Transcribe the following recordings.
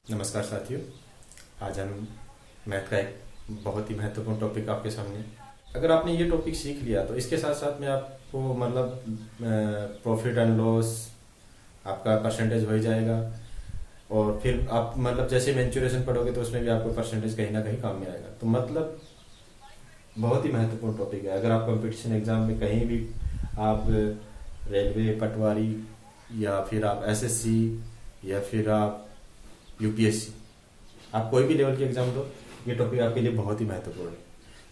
नमस्कार साथियों। आज हम मैथ का एक बहुत ही महत्वपूर्ण टॉपिक आपके सामने। अगर आपने ये टॉपिक सीख लिया तो इसके साथ साथ में आपको मतलब प्रॉफिट एंड लॉस आपका परसेंटेज हो ही जाएगा। और फिर आप मतलब जैसे मेंचुरेशन पढ़ोगे तो उसमें भी आपको परसेंटेज कहीं ना कहीं काम में आएगा। तो मतलब बहुत ही महत्वपूर्ण टॉपिक है। अगर आप कंपटीशन एग्जाम में कहीं भी आप रेलवे, पटवारी या फिर आप एसएससी या फिर आप यूपीएससी, आप कोई भी लेवल के एग्जाम दो, ये टॉपिक आपके लिए बहुत ही महत्वपूर्ण है।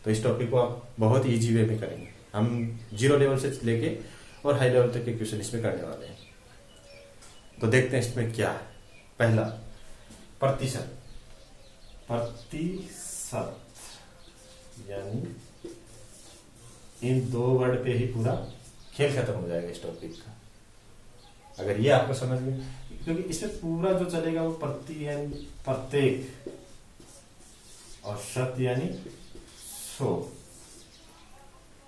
तो इस टॉपिक को आप बहुत ही ईजी वे में करेंगे। हम जीरो लेवल से लेके और हाई लेवल तक के क्वेश्चन इसमें करने वाले हैं। तो देखते हैं इसमें क्या है। पहला, प्रतिशत। प्रतिशत यानी इन दो वर्ड पे ही पूरा खेल खत्म हो जाएगा इस टॉपिक का, अगर ये आपको समझ में। क्योंकि इसमें पूरा जो चलेगा वो प्रति यानी प्रत्येक और शत यानी 100,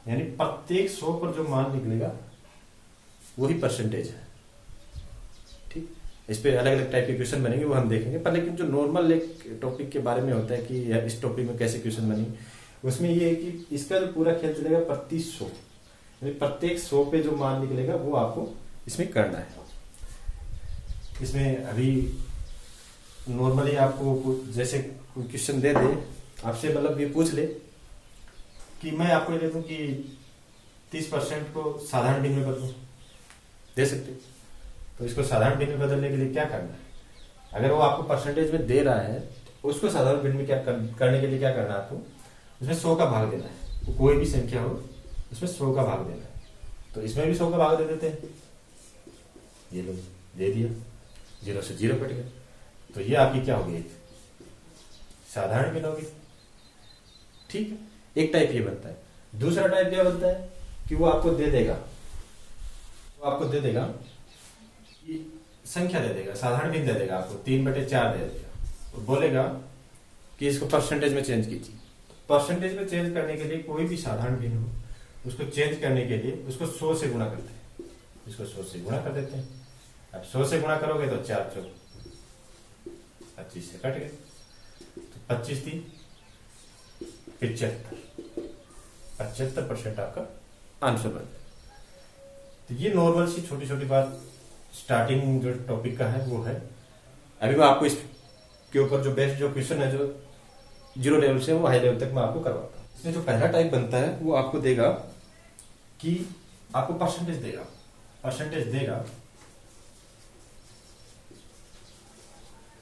यानी प्रत्येक 100 पर जो मान निकलेगा वही परसेंटेज है। ठीक, इस पे अलग अलग टाइप के क्वेश्चन बनेंगे, वो हम देखेंगे। पर लेकिन जो नॉर्मल एक टॉपिक के बारे में होता है कि इस टॉपिक में कैसे क्वेश्चन बनेंगे, उसमें ये है कि इसका जो पूरा खेल चलेगा प्रति 100, यानी प्रत्येक 100 पे जो मान निकलेगा वो आपको इसमें करना है। इसमें अभी नॉर्मली आपको जैसे कोई क्वेश्चन दे दे आपसे, मतलब ये पूछ ले कि मैं आपको ये दे दूं कि 30% को साधारण भिन्न में बदलूं, दे सकते। तो इसको साधारण भिन्न में बदलने के लिए क्या करना है? अगर वो आपको परसेंटेज में दे रहा है तो उसको साधारण भिन्न में क्या करने के लिए क्या करना है? आपको उसमें 100 का भाग देना है। तो कोई भी संख्या हो उसमें 100 का भाग देना है। तो इसमें भी 100 का भाग दे देते हैं। ये लो, दे दिया, 0 से 0 कट गया। तो ये आपकी क्या होगी? साधारण भिन्न होगी। ठीक है, एक टाइप ये बनता है। दूसरा टाइप क्या बनता है कि वो आपको दे देगा, ये संख्या दे देगा, साधारण भिन्न दे देगा आपको, 3/4 दे देगा और बोलेगा कि इसको परसेंटेज में चेंज कीजिए। परसेंटेज में चेंज करने के लिए कोई भी साधारण भिन्न हो उसको चेंज करने के लिए उसको 100 से गुणा करते हैं। इसको 100 से गुणा कर देते हैं। अब 100 से गुणा करोगे तो 4 चौक 25 से कट गए, तो 25 थी 75% आपका आंसर बन गया। तो ये नॉर्मल सी छोटी छोटी बात स्टार्टिंग जो टॉपिक का है वो है। अभी मैं आपको इसके ऊपर जो बेस्ट जो क्वेश्चन है जो जीरो लेवल से वो हाई लेवल तक मैं आपको करवाता हूँ। इसमें जो पहला टाइप बनता है वो आपको देगा कि आपको परसेंटेज देगा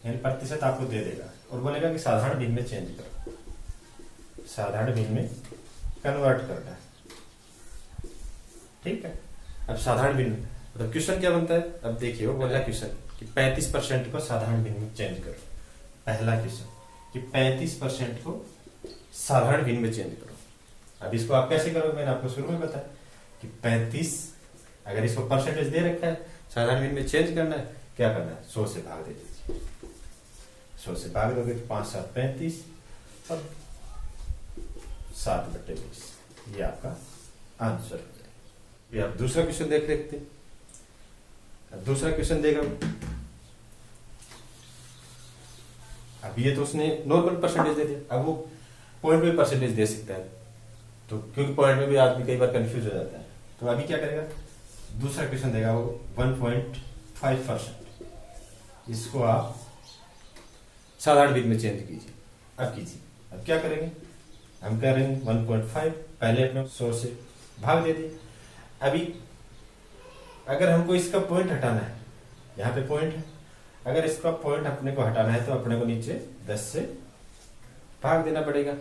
यानी प्रतिशत आपको दे देगा और बोलेगा कि साधारण भिन्न में चेंज करो, साधारण भिन्न में कन्वर्ट करना है। ठीक है, अब साधारण भिन्न मतलब क्वेश्चन क्या बनता है? अब देखिए, वो बोला क्वेश्चन कि 35% को साधारण भिन्न में चेंज करो। पहला क्वेश्चन कि 35% को साधारण भिन्न में चेंज करो। अब इसको आप कैसे करोगे? मैंने आपको शुरू में बताया कि 35, अगर इसको परसेंटेज दे रखा है, साधारण भिन्न में चेंज करना है, क्या करना है? 100 से भाग दे दीजिए। 100 से भाग दोगे तो 5 7 35 और 7/20, ये आपका आंसर हो जाएगा। ये आप दूसरा क्वेश्चन देख लेते हैं। अब दूसरा क्वेश्चन देगा, अब ये तो उसने नॉर्मल परसेंटेज दे दिया। अब वो पॉइंट में परसेंटेज दे सकता है, तो क्योंकि पॉइंट में भी आदमी कई बार कंफ्यूज हो जाता है। तो अभी क्या करेगा? दूसरा क्वेश्चन देगा वो 1.5%, इसको आप साधारण भिन्न में चेंज कीजिए। अब कीजिए, अब क्या करेंगे? हम करेंगे 1.5, पहले अपने 100 से भाग दे दिए। अभी अगर हमको इसका पॉइंट हटाना है, यहाँ पे पॉइंट है, अगर इसका पॉइंट अपने को हटाना है तो अपने को नीचे 10 से भाग देना पड़ेगा।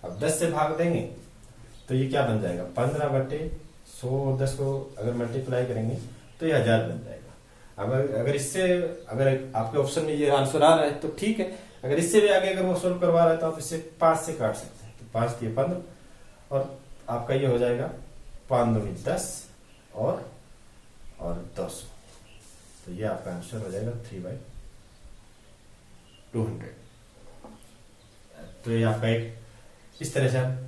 अब 10 से भाग देंगे तो ये क्या बन जाएगा? 15/100 और 10 को अगर मल्टीप्लाई करेंगे तो ये 1000 बन जाएगा। अगर इससे अगर आपके ऑप्शन में ये आंसर आ रहा है तो ठीक है। अगर इससे भी आगे अगर वो सोल्व करवा रहा है तो आप इससे 5 से काट सकते हैं। तो 5 दिए 15 और आपका ये हो जाएगा 5 दूनी 10 और 200। तो ये आपका आंसर हो जाएगा 3/200। तो ये आपका एक इस तरह से आप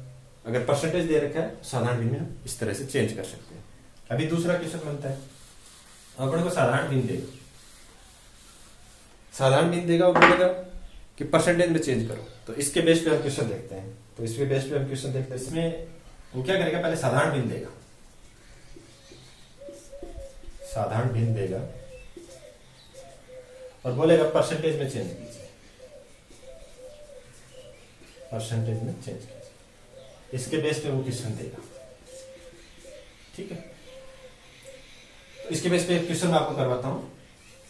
अगर परसेंटेज दे रखा है साधारण भिन्न में इस तरह से चेंज कर सकते हैं। अभी दूसरा क्वेश्चन बनता है, अपने को साधारण भिन्न देगा, साधारण भिन्न देगा और बोलेगा कि परसेंटेज में चेंज करो। तो इसके बेस पे हम क्वेश्चन देखते हैं। तो इसके बेस पे हम क्वेश्चन देखते हैं। इसमें वो क्या करेगा, पहले साधारण भिन्न देगा, साधारण भिन्न देगा और बोलेगा परसेंटेज में चेंज कीजिए, परसेंटेज में चेंज कीजिए। इसके बेस पे वो क्वेश्चन देगा, ठीक है। तो इसके बेस पे क्वेश्चन मैं आपको करवाता हूं।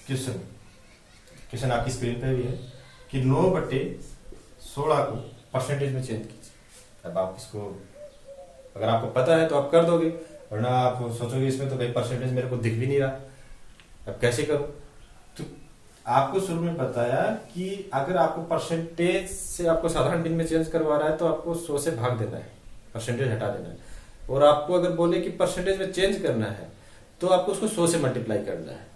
क्वेश्चन आपकी स्क्रीन पे भी है कि 9/16 को परसेंटेज में चेंज कीजिए। अब आप इसको अगर आपको पता है तो आप कर दोगे, वरना आप सोचोगे इसमें तो भाई परसेंटेज मेरे को दिख भी नहीं रहा, अब कैसे करूं। तो आपको शुरू में बताया कि अगर आपको परसेंटेज से आपको साधारण भिन्न में चेंज करवा रहा है तो आपको 100 से भाग देना है, परसेंटेज हटा देना है। और आपको अगर बोले कि परसेंटेज में चेंज करना है तो आपको उसको 100 से मल्टीप्लाई करना है।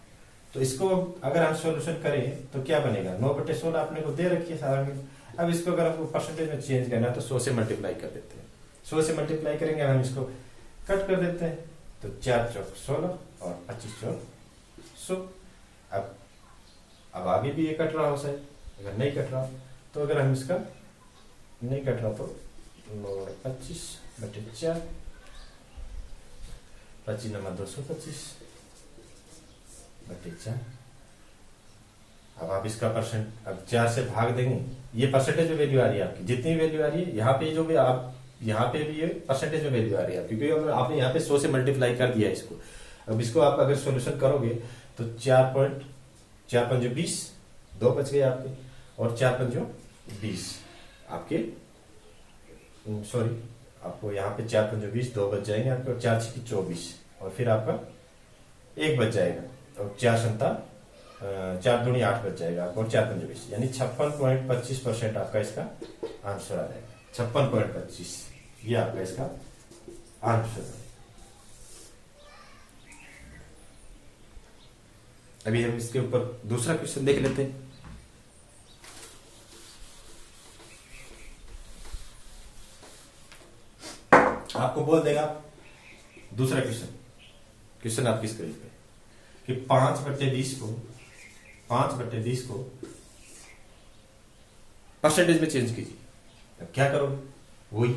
तो इसको अगर हम सॉल्यूशन करें तो क्या बनेगा, 9/16 आपने को दे रखी है साधारण भिन्न। अब इसको अगर आपको परसेंटेज में चेंज करना है तो 100 से मल्टीप्लाई कर देते हैं। 100 से मल्टीप्लाई करेंगे, हम इसको कट कर देते हैं। तो 4 चौक 16 और 25 चौक 100। अब आगे भी ये कट रहा हो सही, अगर नहीं कट रहा तो अगर हम इसका नहीं कट रहा तो 25/4, 25 नंबर 225/4। अब आप इसका अब 4 से भाग देंगे, ये परसेंटेज में वैल्यू आ रही है आपकी, जितनी वैल्यू आ रही है यहाँ पे जो भी आप यहाँ पे भी ये परसेंटेज में वैल्यू आ रही है, क्योंकि आपने यहाँ पे 100 से मल्टीप्लाई कर दिया इसको। अब इसको आप अगर सॉल्यूशन करोगे तो 4 20, 2 बच गए आपके, और 4 20 आपके, सॉरी आपको यहाँ पे 4 20, 2 बच जाएंगे आपके, और 4 24, और फिर आपका 1 बच जाएगा, और 4 दूनी 8 बच जाएगा आपको, और 4 20, यानी 56.25% आपका इसका आंसर आ जाएगा। 56.25 ये आपका इसका आंसर है। अभी हम इसके ऊपर दूसरा क्वेश्चन देख लेते हैं। आपको बोल देगा दूसरा क्वेश्चन आपकी स्क्रीन पे कि 5/20 को परसेंटेज में चेंज कीजिए। अब क्या करोगे, वही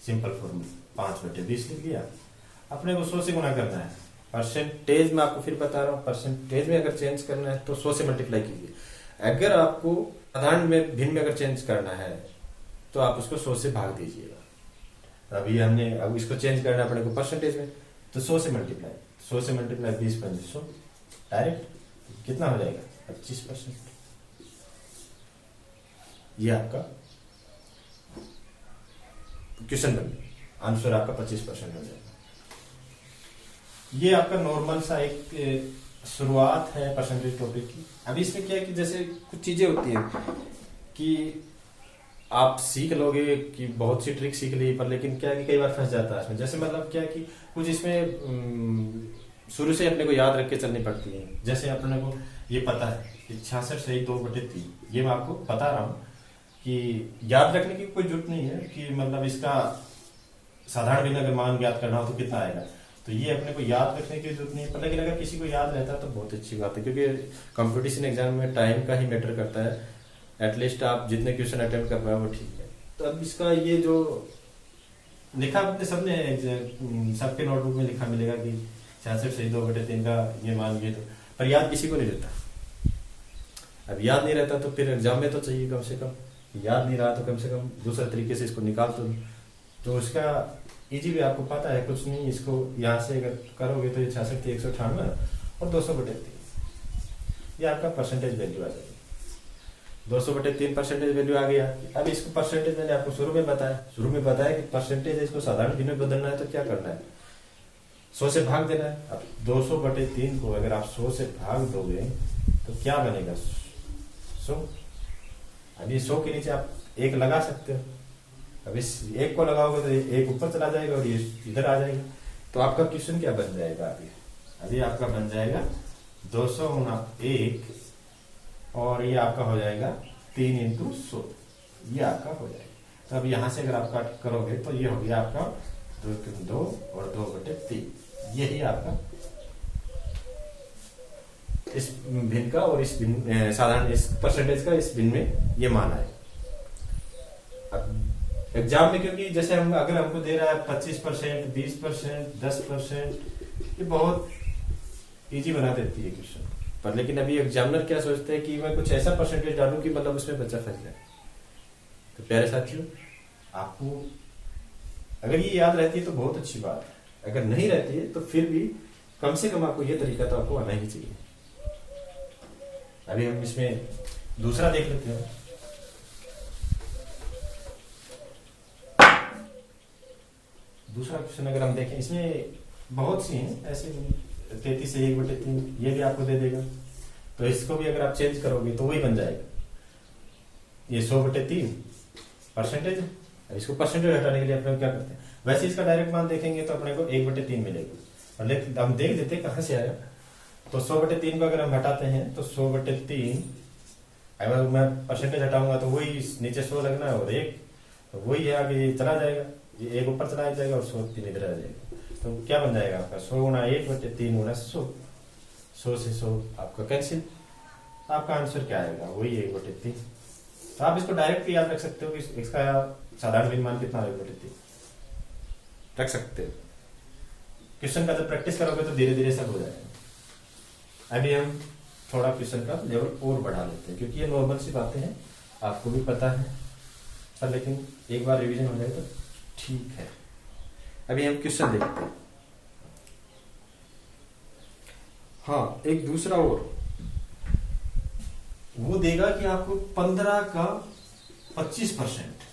सिंपल फॉर्मूला 5/20 लिख लिया, अपने को 100 से गुना करना है। परसेंटेज में आपको फिर बता रहा हूं, परसेंटेज में अगर चेंज करना है तो 100 से मल्टीप्लाई कीजिए। अगर आपको साधारण में भिन्न में अगर चेंज करना है तो आप उसको 100 से भाग दीजिएगा। अभी हमने अब इसको चेंज करना है अपने को परसेंटेज में, तो 100 से मल्टीप्लाई 20 100 डायरेक्ट कितना हो जाएगा, 25%। ये आपका क्वेश्चन बन गया, आंसर आपका 25% हो जाएगा। ये आपका नॉर्मल सा एक शुरुआत है परसेंटेज टॉपिक की। अभी इसमें क्या है कि जैसे कुछ चीजें होती हैं कि आप सीख लोगे कि बहुत सी ट्रिक सीख ली, पर लेकिन क्या है कि कई बार फंस जाता है इसमें। जैसे मतलब क्या है कि कुछ इसमें शुरू से अपने को याद रख के चलनी पड़ती है। जैसे अपने को ये पता है कि 66 सही 2/3, ये मैं आपको बता रहा हूँ कि याद रखने की कोई जरूरत नहीं है कि मतलब इसका साधारण भिन्न अगर मान ज्ञात करना हो तो कितना आएगा, तो ये अपने को याद रखने की जरूरत नहीं है। पर लेकिन अगर किसी को याद रहता है तो बहुत अच्छी बात है, क्योंकि कंपटीशन एग्जाम में टाइम का ही मैटर करता है। एटलीस्ट आप जितने क्वेश्चन अटेम्प्ट कर पाए वो ठीक है। तो अब इसका ये जो लिखा अपने सबने सबके नोटबुक में लिखा मिलेगा कि 66 सही 2/3 का ये मान गए, तो पर याद किसी को नहीं रहता। अब याद नहीं रहता तो फिर एग्जाम में तो चाहिए कम से कम, याद नहीं रहा तो कम से कम दूसरे तरीके से इसको निकाल तो उसका इजी भी आपको पता है, कुछ नहीं। इसको यहाँ से अगर करोगे तो ये 66 198 और 200/3 ये आपका परसेंटेज वैल्यू आ जाएगी। 200/3 परसेंटेज वैल्यू आ गया। अब इसको परसेंटेज मैंने आपको शुरू में बताया कि परसेंटेज इसको साधारण भिन्न में बदलना है तो क्या करना है, 100 से भाग देना है। अब 200/3 को अगर आप 100 से भाग दोगे तो क्या बनेगा, 100। अब ये 100 के नीचे आप 1 लगा सकते हो। अब इस 1 को लगाओगे तो 1 ऊपर चला जाएगा और ये इधर आ जाएगा। तो आपका क्वेश्चन क्या बन जाएगा, अभी आपका बन जाएगा 200 × 1 और ये आपका हो जाएगा 3 × 100, ये आपका हो जाएगा। तो अब यहाँ से अगर आप काट करोगे तो ये हो गया आपका 2 × 2 और 2/3, यही आपका इस भिन्न का और इस भिन्न साधारण इस परसेंटेज का इस भिन्न में ये मान आए। अब एग्जाम में क्योंकि जैसे हम अगर हमको दे रहा है 25%, 20%, 10%, ये बहुत इजी बना देती है क्वेश्चन पर। लेकिन अभी एग्जामिनर क्या सोचते हैं कि मैं कुछ ऐसा परसेंटेज डालूं कि मतलब उसमें बच्चा फंस जाए। तो प्यारे साथियों, आपको अगर ये याद रहती है तो बहुत अच्छी बात है, अगर नहीं रहती है तो फिर भी कम से कम आपको ये तरीका तो आपको आना ही चाहिए। अभी हम इसमें दूसरा देख लेते हैं। दूसरा क्वेश्चन अगर हम देखें, इसमें बहुत सी हैं ऐसे 33 से 1/3 ये भी आपको दे देगा। तो इसको भी अगर आप चेंज करोगे तो वही बन जाएगा। ये 100/3 परसेंटेज है। इसको परसेंटेज हटाने के लिए अपने क्या करते हैं, वैसे इसका डायरेक्ट मान देखेंगे तो अपने को 1/3 मिलेगा। और लेकिन हम देख देते कहां से आया। तो 100/3 को अगर हम हटाते हैं तो 100/3, अगर मैं परसेंटेज हटाऊंगा तो वही नीचे 100 लगना है और 1 तो वही है, आगे चला जाएगा, ये 1 ऊपर चला जाएगा और 100 इधर आ जाएगा। तो क्या बन जाएगा आपका 100 गुणा 1/3 गुणा 100, 100 से 100 आपका कैंसिल। आपका आंसर क्या आएगा, वही 1/3। तो आप इसको डायरेक्ट याद रख सकते हो कि इसका साधारण भिन्न मान कितना 1/3 रख सकते हो। क्वेश्चन का जब प्रैक्टिस करोगे तो धीरे धीरे सब हो जाएगा। अभी हम थोड़ा क्वेश्चन का लेवल और बढ़ा लेते हैं, क्योंकि ये नॉर्मल सी बातें हैं, आपको भी पता है, पर लेकिन एक बार रिवीजन हो जाए तो ठीक है। अभी हम क्वेश्चन देखते हैं। हाँ, एक दूसरा और वो देगा कि आपको 15 का 25%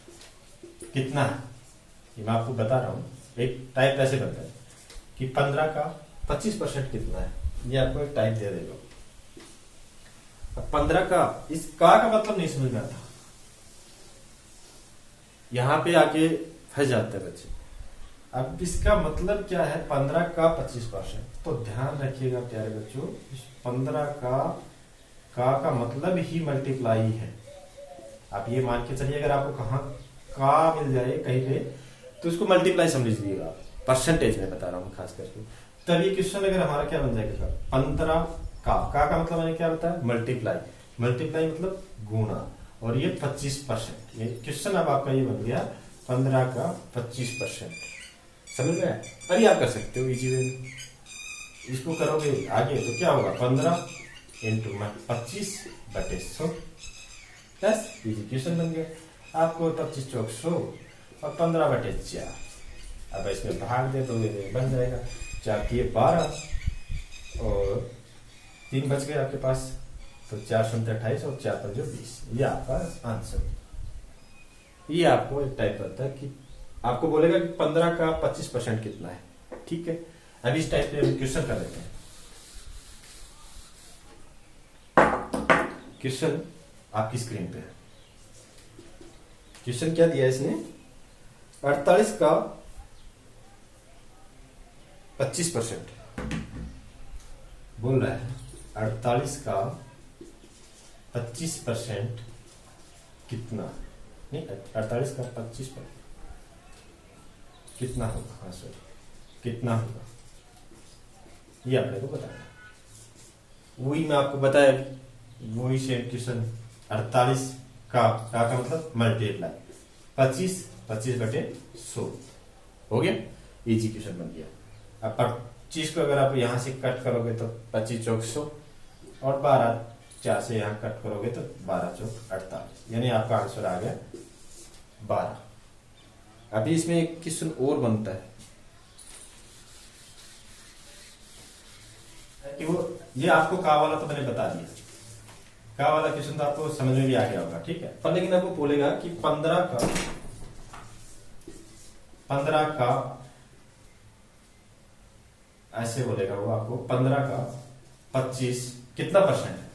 कितना है। ये मैं आपको बता रहा हूं, एक टाइप ऐसे बनता है कि 15 का 25% कितना है। ये आपको एक टाइप दे देगा। अब 15 का, इस का मतलब नहीं समझ में आता, यहां पे आके फंस जाते हैं बच्चे। अब इसका मतलब क्या है 15 का 25%। तो ध्यान रखिएगा प्यारे बच्चों, इस 15 का मतलब ही मल्टीप्लाई है। आप ये मान के चलिए, अगर आपको कहा का मिल जाए कहीं पे तो उसको मल्टीप्लाई समझ लीजिएगा। परसेंटेज में बता रहा हूं खास करके। तब ये क्वेश्चन अगर हमारा क्या बन जाएगा 15 का मतलब मैंने क्या बताया, मल्टीप्लाई। मल्टीप्लाई मतलब गुणा, और ये 25%। ये क्वेश्चन अब आपका ये बन गया 15 का 25%। समझ गए। अरे आप कर सकते हो इजी वे में। इसको करोगे आगे तो क्या होगा 15 इंटू 25/100 बस इजी क्वेश्चन बन गया। आपको 25 चौक 100 और 15/4। अब इसमें भाग दे तो बन जाएगा 4 किए 12 और 3 बच गए आपके पास। तो 4 शून्य 28 और 4 5 20। ये आपका आंसर। ये आपको एक टाइप करता है कि आपको बोलेगा कि 15 का 25% कितना है। ठीक है, अब इस टाइप पे क्वेश्चन कर लेते हैं। क्वेश्चन आपकी स्क्रीन पे है। क्वेश्चन क्या दिया है इसने, 48 का 25% बोल रहा है। 48 का 25% कितना, नहीं 48 का 25% कितना होगा। हाँ सर, कितना होगा ये आपने को बताया। वही मैं आपको बताया, वही सेम क्वेश्चन। 48 का मतलब मल्टीप्लाई 25/100 हो गया। इजी क्वेश्चन बन गया। अब 25 को अगर आप यहां से कट करोगे तो 25 चौक 100 और 12 4 से यहां कट करोगे तो 12 चौक 48, यानी आपका आंसर आ गया 12। अभी इसमें एक क्वेश्चन और बनता है कि वो, ये आपको का वाला तो मैंने बता दिया, का वाला क्वेश्चन तो आपको समझ में भी आ गया होगा। ठीक है, पर लेकिन आपको बोलेगा कि 15 का ऐसे बोलेगा वो आपको 15 का 25 कितना परसेंट है,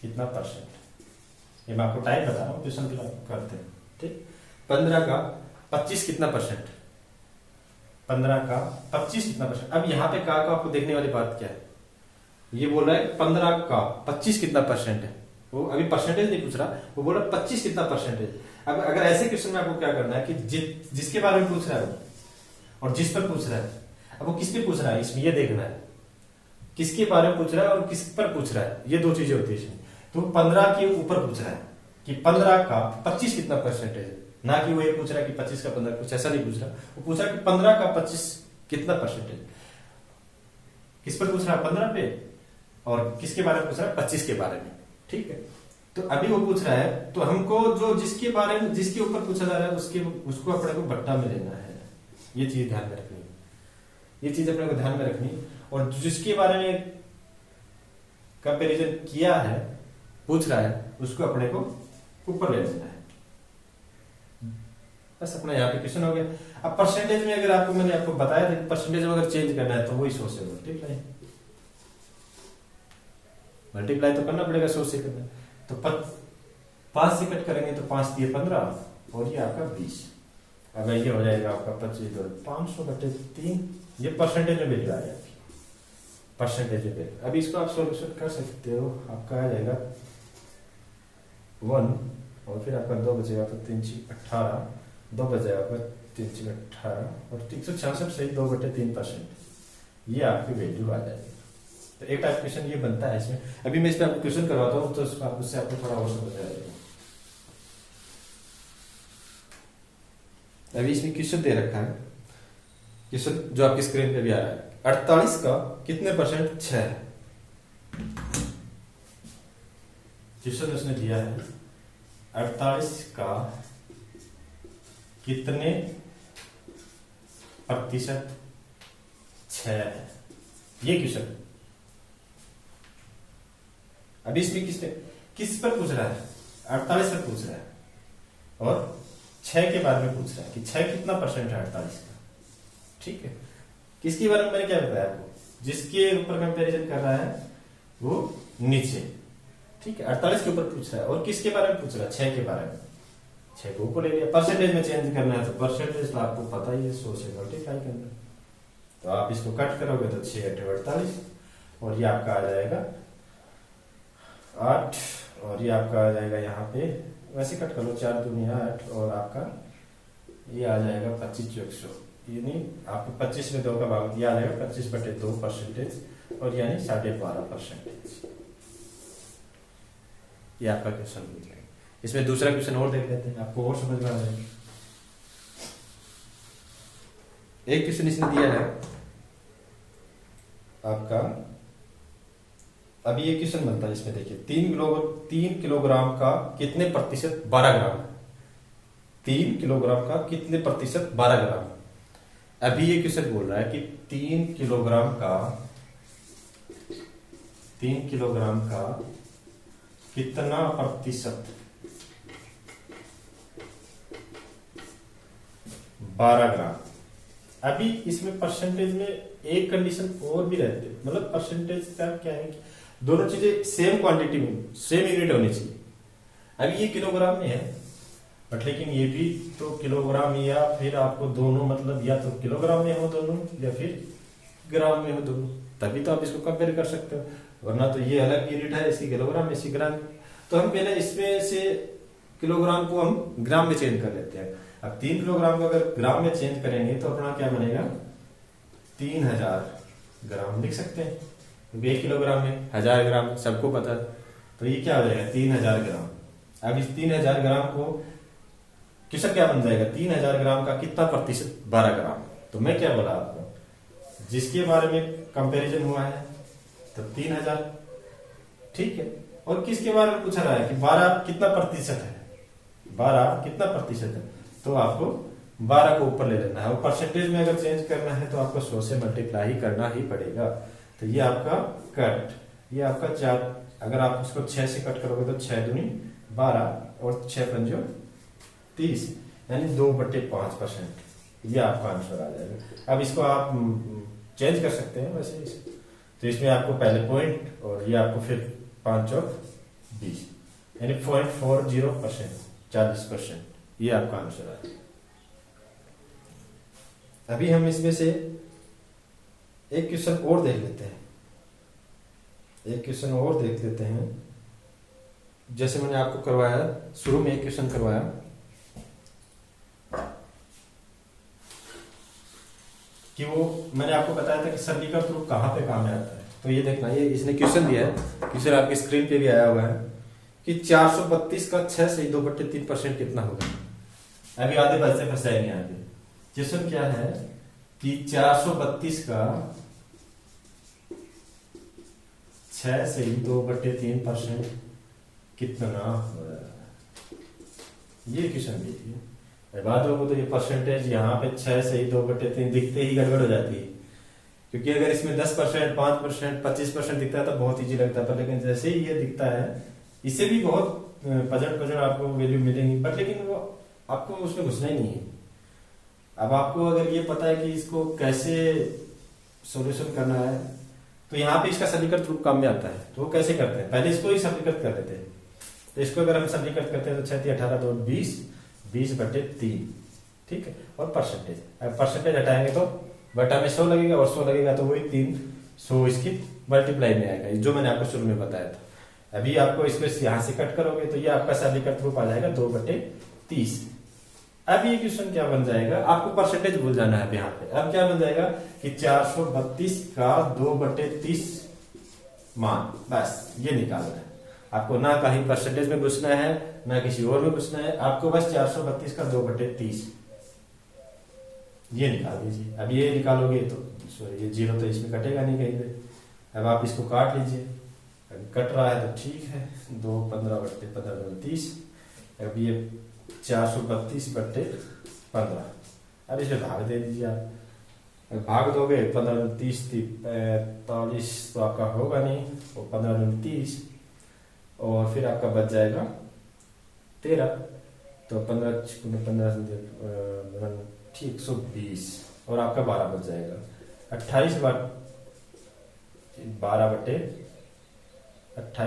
कितना परसेंट। ये मैं आपको टाइप बता रहा हूँ, क्वेश्चन करते हैं। ठीक, 15 का 25 कितना परसेंट, 15 का 25 कितना परसेंट। अब यहाँ पे का आपको देखने वाली बात क्या है, ये बोल रहा है 15 का 25 कितना परसेंट है। वो अभी परसेंटेज नहीं पूछ रहा, वो बोल रहा 25 कितना परसेंटेज। अब अगर ऐसे क्वेश्चन में आपको क्या करना है कि जिसके बारे में पूछ रहा है और जिस पर पूछ रहा है, अब वो किस पे पूछ रहा है इसमें ये देखना है किसके बारे में पूछ रहा है और किस पर पूछ रहा है, ये दो चीजें होती है इसमें। तो 15 के ऊपर पूछ रहा है कि 15 का 25 कितना परसेंटेज है, ना कि वो ये पूछ रहा है कि 25 का 15, कुछ ऐसा नहीं पूछ रहा। वो पूछ रहा है कि 15 का 25 कितना परसेंटेज, किस पर पूछ रहा है, 15 पे, और किसके बारे में पूछ रहा है, 25 के बारे में। ठीक है, तो अभी वो पूछ रहा है, तो हमको जो जिसके बारे में, जिसके ऊपर पूछा जा रहा है उसको अपने को बट्टा में लेना है। ये चीज ध्यान में रखनी, ये चीज अपने को ध्यान में रखनी। और जिसके बारे में कंपैरिजन किया है, पूछ रहा है, उसको अपने को ऊपर ले लेना है। बस अपना यहाँ पे क्वेश्चन हो गया। अब परसेंटेज में अगर आपको, मैंने आपको बताया था कि परसेंटेज में अगर चेंज करना है तो वही 100 से मल्टीप्लाई तो करना पड़ेगा, 100 से करना। तो 5 से कट करेंगे तो 5 दिए 15 और ये आपका 20। अगर ये हो जाएगा आपका 25 तो 500/3, ये परसेंटेज में वैल्यू आ जाएगी, परसेंटेज में वैल्यू। अभी इसको आप सॉल्यूशन कर सकते हो, आपका आ जाएगा 1 और फिर आपका 2 बचेगा तो 3 × 18, 2 बचेगा आपका 3 × 18 और 366 सही 2/3%, ये आपकी वैल्यू आ जाएगी। तो एक टाइप क्वेश्चन ये बनता है इसमें। अभी मैं इस पे आपको क्वेश्चन करवाता हूँ तो उससे आपको थोड़ा और समझ आएगा। अभी इसमें क्वेश्चन दे रखा है, क्वेश्चन जो आपकी स्क्रीन पे भी आ रहा है, 48 का कितने परसेंट 6 है। क्वेश्चन उसने दिया है 48 का कितने प्रतिशत 6 है, ये क्वेश्चन। अभी इसमें किस पर पूछ रहा है, 48 पर पूछ रहा है और 6 के बारे में पूछ रहा है कि 6 कितना परसेंट है 48 का। ठीक है, किसके बारे में मैंने क्या बताया आपको, जिसके ऊपर कंपैरिजन कर रहा है वो नीचे। ठीक है, 48 के ऊपर पूछ रहा है और किसके बारे में पूछ रहा है, 6 के बारे में। 6 को ऊपर ले लिया, परसेंटेज में चेंज करना है तो परसेंटेज तो आपको पता ही है, 100 से मल्टीप्लाई करना। तो आप इसको कट करोगे तो 6 × 48 और ये आपका आ जाएगा 8 और ये आपका आ जाएगा यहाँ पे, वैसे कट कर लो, 4 दूनी 8 और आपका ये आ जाएगा 25 × 100, यानी आपको 25 में 2 का भाग, ये आ जाएगा 25/2% और यानी 12.5%। ये आपका क्वेश्चन हो जाएगा। इसमें दूसरा क्वेश्चन और देख लेते हैं, आपको और समझ में आ जाएगा। एक क्वेश्चन इसने दिया है आपका, अभी ये क्वेश्चन बनता है इसमें, देखिए 3 किलोग्राम का कितने प्रतिशत 12 ग्राम, 3 किलोग्राम का कितने प्रतिशत 12 ग्राम। अभी ये क्वेश्चन बोल रहा है कि 3 किलोग्राम का कितना प्रतिशत 12 ग्राम। अभी इसमें परसेंटेज में एक कंडीशन और भी रहती है, मतलब परसेंटेज का क्या है कि दोनों चीजें सेम क्वांटिटी में, सेम यूनिट होनी चाहिए। अभी ये किलोग्राम में है बट लेकिन ये भी तो किलोग्राम, या फिर आपको दोनों, मतलब या तो किलोग्राम में हो दोनों या फिर ग्राम में हो दोनों, तभी तो आप इसको कंपेयर कर सकते हो। वरना तो ये अलग यूनिट है, इसकी किलोग्राम में, इसकी ग्राम। तो हम पहले इसमें से किलोग्राम को हम ग्राम में चेंज कर लेते हैं। अब 3 किलोग्राम को अगर ग्राम में चेंज करेंगे तो अपना क्या बनेगा, 3000 ग्राम लिख सकते हैं, क्योंकि 1 किलोग्राम में 1000 ग्राम सबको पता है। तो ये क्या हो जाएगा, 3000 ग्राम। अब इस 3000 ग्राम को क्वेश्चन क्या बन जाएगा, 3000 ग्राम का कितना प्रतिशत 12 ग्राम। तो मैं क्या बोला आपको, जिसके बारे में कंपैरिजन हुआ है तो 3000, ठीक है, और किसके बारे में पूछा रहा है कि 12 कितना प्रतिशत है, 12 कितना प्रतिशत है, तो आपको 12 को ऊपर ले लेना है। और परसेंटेज में अगर चेंज करना है तो आपको 100 से मल्टीप्लाई करना ही पड़ेगा। तो ये आपका कट, ये आपका 4, अगर आप उसको 6 से कट करोगे तो 6 दूनी 12 और 6 पंजो 30, यानी 2/5%। ये आपका आंसर आ जाएगा। अब इसको आप चेंज कर सकते हैं वैसे इसे। तो इसमें आपको पहले पॉइंट और ये आपको फिर 5 और 20, यानी 0.40%, 40%। ये आपका आंसर है। अभी हम इसमें से एक क्वेश्चन और देख लेते हैं, एक क्वेश्चन और देख लेते हैं। जैसे मैंने आपको करवाया, शुरू में एक क्वेश्चन करवाया कि वो मैंने आपको बताया था कि सरलीकृत रूप कहां पे काम में आता है। तो ये देखना, ये इसने क्वेश्चन दिया है, क्वेश्चन आपकी स्क्रीन पे भी आया हुआ है कि 432 का 6 से 2/3% कितना होगा। अभी आधे पैसे फंसाएंगे यहाँ पे। क्वेश्चन क्या है कि 432 का 6 से 2/3% कितना होगा, ये क्वेश्चन देखिए। बात लोगों को तो ये परसेंटेज यहाँ पे 6 से 2/3 दिखते ही गड़बड़ हो जाती है, क्योंकि अगर इसमें 10%, 5%, 25% दिखता है तो बहुत इजी लगता है, लेकिन जैसे ही ये दिखता है इससे भी बहुत पजट आपको वैल्यू मिलेंगी, बट लेकिन वो आपको उसमें घुसना ही नहीं है। अब आपको अगर ये पता है कि इसको कैसे सॉल्यूशन करना है, तो यहाँ पे इसका सरलीकृत रूप काम में आता है। तो वो कैसे करते हैं, पहले इसको ही सरलीकृत कर देते हैं। तो इसको अगर हम सरलीकृत करते हैं तो 6 18 2 20, 20/3, ठीक है। और परसेंटेज, अब परसेंटेज हटाएंगे तो बटा में 100 लगेगा, और 100 लगेगा तो वही 300 इसकी मल्टीप्लाई में आएगा, जो मैंने आपको शुरू में बताया था। अभी आपको इसको यहाँ से कट करोगे तो ये आपका सरलीकृत रूप आ जाएगा 2/30। अब ये क्वेश्चन क्या बन जाएगा, आपको परसेंटेज भूल जाना है यहाँ पे। अब क्या बन जाएगा कि 432 का 2/30 मान, बस ये निकालना है आपको। ना कहीं परसेंटेज में घुसना है, ना किसी और में घुसना है, आपको बस 432 का 2/30 ये निकाल दीजिए। अब ये निकालोगे तो सॉरी, ये 0 तो इसमें कटेगा नहीं कहीं पे। अब आप इसको काट लीजिए, कट रहा है तो ठीक है। 2 15/15 30। अब ये 432/15, अब इसमें भाग दे दीजिए आप। भाग दोगे 15 30 45 तो आपका होगा नहीं, और 15 30, और फिर आपका बच जाएगा 13। तो 15 ठीक 120, और आपका 12 बच जाएगा। 28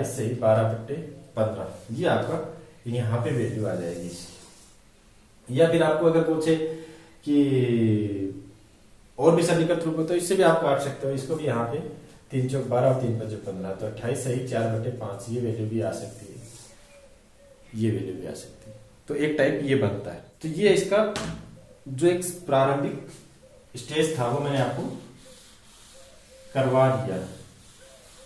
से 12/15, ये आपका यहाँ पे वैल्यू आ जाएगी। या फिर आपको अगर पूछे कि और भी सरलीकृत रूप हो तो इससे भी आप काट सकते हो। इसको भी यहाँ पे 3 चौक 12 और 3 5 15, तो 28 सही 4/5, ये वैल्यू भी आ सकती है, ये वैल्यू भी आ सकती है। तो एक टाइप ये बनता है। तो ये इसका जो एक प्रारंभिक स्टेज था वो मैंने आपको करवा दिया।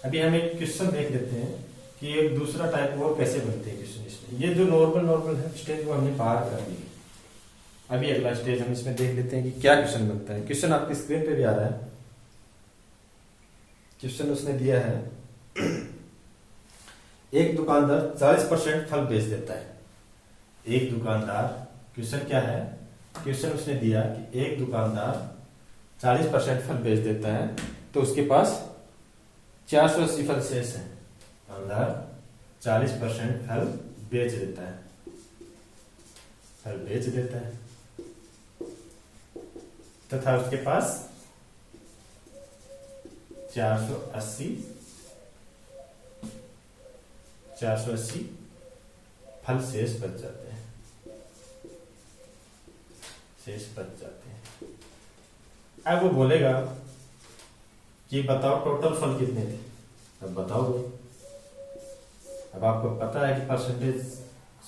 अभी हम एक क्वेश्चन देख लेते हैं कि एक दूसरा टाइप और कैसे बनते हैं क्वेश्चन इसमें। ये जो नॉर्मल है स्टेज वो हमने पार कर ली। अभी अगला स्टेज हम इसमें देख लेते हैं कि क्या क्वेश्चन बनता है। क्वेश्चन आपकी स्क्रीन पे भी आ रहा है। क्वेश्चन उसने दिया है, एक दुकानदार 40% फल बेच देता है। एक दुकानदार, क्वेश्चन क्या है, क्वेश्चन उसने दिया कि एक दुकानदार 40% फल बेच देता है, तो उसके पास 480 फल शेष है। दुकानदार 40% फल बेच देता है, फल बेच देता है, तथा उसके पास 480 फल शेष बच जाते हैं, शेष बच जाते हैं। अब वो बोलेगा कि बताओ टोटल फल कितने थे। अब बताओगे, अब आपको पता है कि परसेंटेज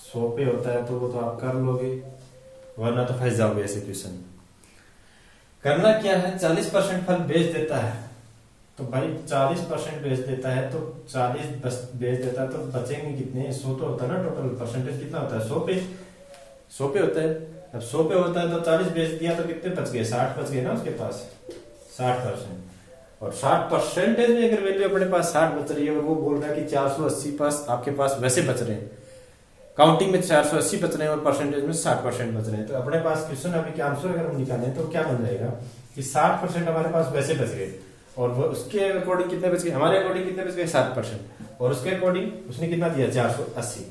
100 पे होता है, तो वो तो आप कर लोगे, वरना तो फंस जाओगे ऐसे क्वेश्चन। करना क्या है, 40% फल बेच देता है, तो भाई 40% बेच देता है तो 40 बेच देता है तो बचेंगे कितने, 100 तो होता है ना। टोटल परसेंटेज कितना होता है, 100 पे होता है। अब 100 पे होता है तो 40 बेच दिया तो कितने बच गए, 60 बच गए ना उसके पास, 60%। और 60% में अगर वैल्यू अपने पास 60 बच रही है, और वो बोल रहा है कि 480 पास आपके पास वैसे बच रहे हैं, काउंटिंग में 480 बच रहे हैं और परसेंटेज में 60% बच रहे हैं, तो अपने पास क्वेश्चन अभी के आंसर अगर हम निकालें तो क्या बन जाएगा कि 60% हमारे पास वैसे बच गए, और वो उसके अकॉर्डिंग कितने बच गए, हमारे अकॉर्डिंग कितने बच गए 60%, और उसके अकॉर्डिंग उसने कितना दिया 480।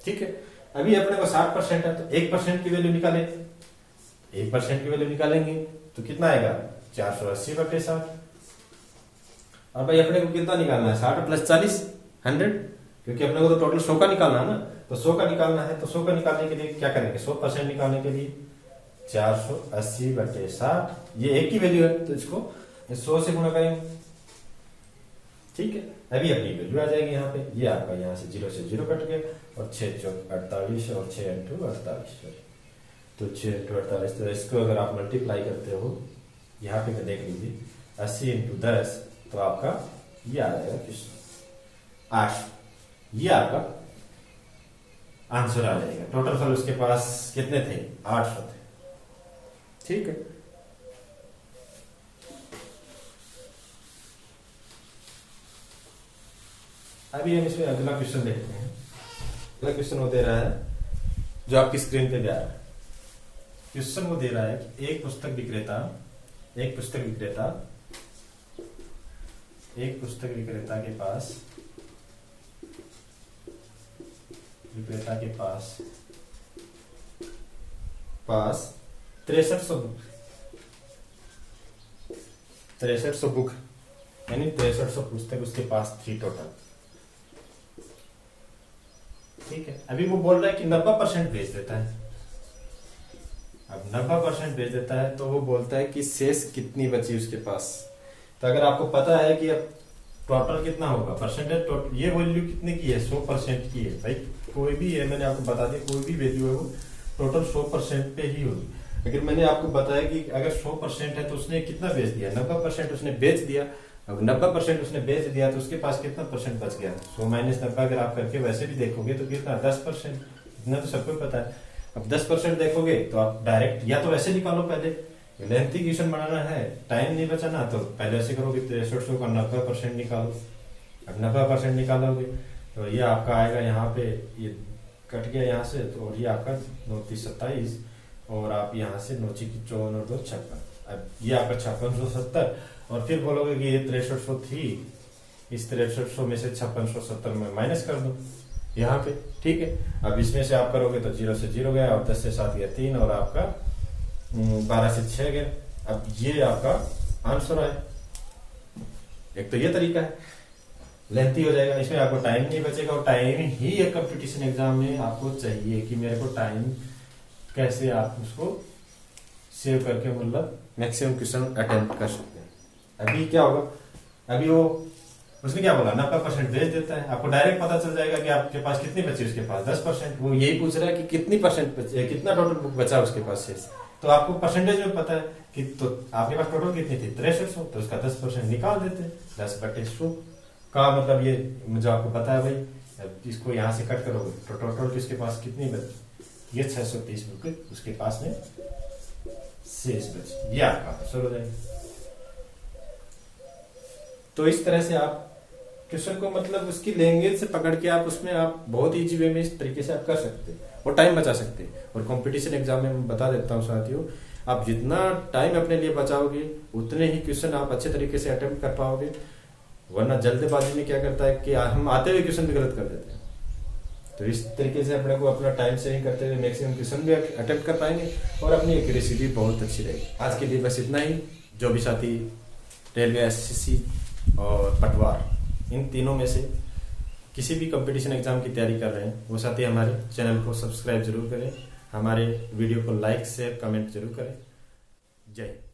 ठीक है, अभी अपने को 60% है तो 1% की वैल्यू निकाले, 1% की वैल्यू निकालेंगे तो कितना आएगा 480/60। और भाई अपने को कितना निकालना है, 60 + 40 100, क्योंकि अपने को तो टोटल 100 का निकालना है ना। तो 100 का निकालना है, तो 100 का निकालने के लिए क्या करेंगे, 100% निकालने के लिए 480/60, ये एक की वैल्यू है तो इसको 100 से गुणा करेंगे। ठीक है, अभी अपनी वैल्यू आ जाएगी यहाँ पे। ये आपका यहाँ से 0 से 0 कट गया, और 6 चौक 48 और 6 × 48, तो 6 × 48, तो इसको अगर आप मल्टीप्लाई करते हो यहाँ पे देख लीजिए, 80 × 10 तो आपका ये आ जाएगा क्वेश्चन 800। ये आपका आंसर आ जाएगा। टोटल फल उसके पास कितने थे? 800 थे। ठीक है, अभी हम इसमें अगला क्वेश्चन देखते हैं। अगला क्वेश्चन वो दे रहा है जो आपकी स्क्रीन पे भी आ रहा है। क्वेश्चन वो दे रहा है कि एक पुस्तक विक्रेता के पास 6300 बुक यानी 6300 पुस्तक उसके पास थी टोटल। ठीक है, अभी वो बोल रहा है कि 90% बेच देता है। अब 90% बेच देता है तो वो बोलता है कि शेष कितनी बची उसके पास। तो अगर आपको पता है कि अब टोटल कितना होगा, परसेंटेज टोटल, ये वैल्यू कितने की है? 100% की है भाई। कोई भी है, मैंने आपको बता दिया, कोई भी वैल्यू है वो टोटल 100% पे ही होगी। अगर मैंने आपको बताया कि अगर 100% है तो उसने कितना बेच दिया? 90% उसने बेच दिया। अब 90% उसने बेच दिया तो उसके पास कितना परसेंट बच गया? 100 माइनस 90 अगर आप करके वैसे भी देखोगे तो कितना? 10%। इतना तो सबको पता है। अब 10% देखोगे तो आप डायरेक्ट या तो वैसे निकालो, पहले लेंथी क्वेश्चन बनाना है, टाइम नहीं बचाना, तो पहले ऐसे करोगे 6300 का 90% निकालो। अब 90% निकालोगे तो ये आपका आएगा यहाँ पे, ये कट गया यहाँ से, तो ये आपका 9×3=27 और आप यहाँ से 9×4 और 2 56। अब ये आपका 5670 और फिर बोलोगे कि ये 6300 थी, इस 6300 में से 5670 में माइनस कर दो यहाँ पे। ठीक है, अब इसमें से आप करोगे तो 0 से 0 गया और 10 से 7 गया 3 और आपका 12 से 6 गया। अब ये आपका आंसर है। एक तो ये तरीका है, लेंथी हो जाएगा, इसमें आपको टाइम नहीं बचेगा। और टाइम ही एक कंपटीशन एग्जाम में आपको चाहिए कि मेरे को टाइम कैसे आप उसको सेव करके मतलब मैक्सिमम क्वेश्चन अटेम्प्ट कर सकते हैं। अभी क्या होगा, अभी वो उसने क्या बोला? 90% भेज देता है। आपको डायरेक्ट पता चल जाएगा कि आपके पास कितनी बची उसके पास? 10%। वो यही पूछ रहा है कि कितनी परसेंट बचे, कितना टोटल बुक बचा उसके पास शेष। तो आपको परसेंटेज में पता है कि तो आपके पास टोटल कितनी थी? 6300, तो उसका 10% निकाल देते हैं। 10/100 का मतलब ये मुझे आपको पता है भाई। इसको यहाँ से कट करोगे तो टोटल किसके पास कितनी बची? ये 630 बुक उसके पास में शेष बची। ये आपका आंसर हो जाएगा। तो इस तरह से आप क्वेश्चन को मतलब उसकी लैंग्वेज से पकड़ के आप उसमें आप बहुत इजी वे में इस तरीके से आप कर सकते हैं और टाइम बचा सकते हैं। और कंपटीशन एग्जाम में मैं बता देता हूँ साथियों, आप जितना टाइम अपने लिए बचाओगे उतने ही क्वेश्चन आप अच्छे तरीके से अटेम्प्ट कर पाओगे। वरना जल्दबाजी में क्या करता है कि हम आते हुए क्वेश्चन भी गलत कर देते हैं। तो इस तरीके से अपने को अपना टाइम सेविंग करते हुए मैक्सिमम क्वेश्चन भी अटेम्प्ट कर पाएंगे और अपनी एक्यूरेसी भी बहुत अच्छी रहेगी। आज के लिए बस इतना ही। जो भी साथी रेलवे, एसएससी और पटवार, इन तीनों में से किसी भी कंपटीशन एग्जाम की तैयारी कर रहे हैं, वो साथी हमारे चैनल को सब्सक्राइब जरूर करें, हमारे वीडियो को लाइक शेयर कमेंट जरूर करें। जय हिंद।